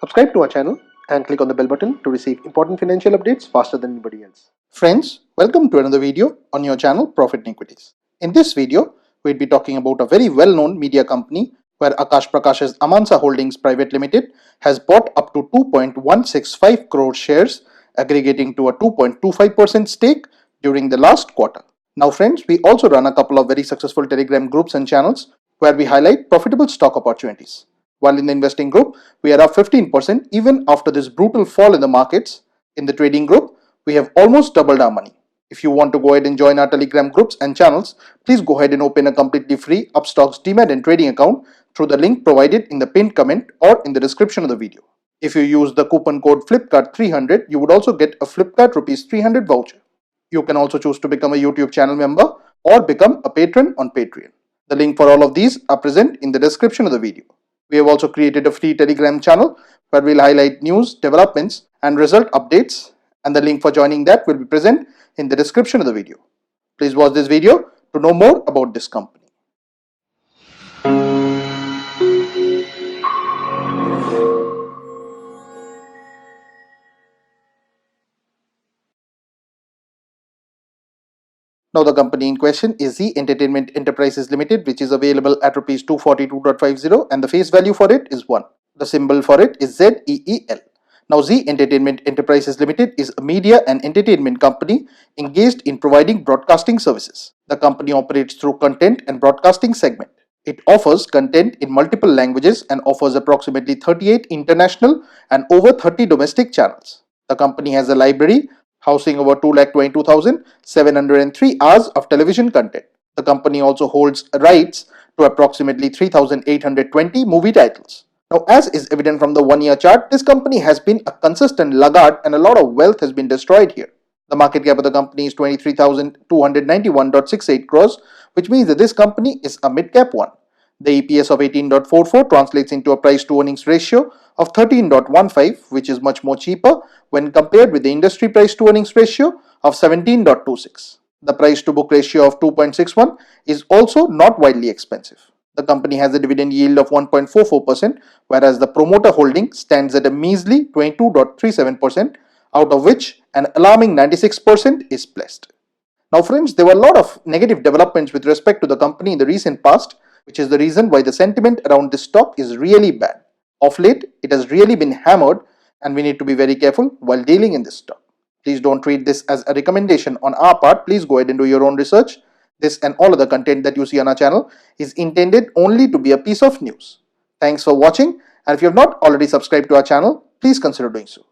Subscribe to our channel and click on the bell button to receive important financial updates faster than anybody else. Friends, welcome to another video on your channel Profit and Equities. In this video, we'll be talking about a very well-known media company where Akash Prakash Amansa Holdings Private Limited has bought up to 2.165 crore shares, aggregating to a 2.25% stake during the last quarter. Now friends, we also run a couple of very successful Telegram groups and channels where we highlight profitable stock opportunities. While in the investing group, we are up 15% even after this brutal fall in the markets. In the trading group, we have almost doubled our money. If you want to go ahead and join our Telegram groups and channels, please go ahead and open a completely free Upstox Demat and trading account through the link provided in the pinned comment or in the description of the video. If you use the coupon code FLIPKART300, you would also get a Flipkart Rs 300 voucher. You can also choose to become a YouTube channel member or become a patron on Patreon. The link for all of these are present in the description of the video. We have also created a free Telegram channel where we'll highlight news, developments and result updates, and the link for joining that will be present in the description of the video. Please watch this video to know more about this company. Now the company in question is Zee Entertainment Enterprises Limited, which is available at Rs 242.50 and the face value for it is 1. The symbol for it is ZEEL. Now Zee Entertainment Enterprises Limited is a media and entertainment company engaged in providing broadcasting services. The company operates through content and broadcasting segment. It offers content in multiple languages and offers approximately 38 international and over 30 domestic channels. The company has a library housing over 222,703 hours of television content. The company also holds rights to approximately 3,820 movie titles. Now, as is evident from the one-year chart, this company has been a consistent laggard and a lot of wealth has been destroyed here. The market cap of the company is 23,291.68 crores, which means that this company is a mid-cap one. The EPS of 18.44 translates into a price to earnings ratio of 13.15, which is much more cheaper when compared with the industry price to earnings ratio of 17.26. The price to book ratio of 2.61 is also not widely expensive. The company has a dividend yield of 1.44%, whereas the promoter holding stands at a measly 22.37%, out of which an alarming 96% is pledged. Now friends, there were a lot of negative developments with respect to the company in the recent past, which is the reason why the sentiment around this stock is really bad. Of late, it has really been hammered and we need to be very careful while dealing in this stock. Please don't treat this as a recommendation on our part. Please go ahead and do your own research. This and all other content that you see on our channel is intended only to be a piece of news. Thanks for watching, and if you have not already subscribed to our channel, please consider doing so.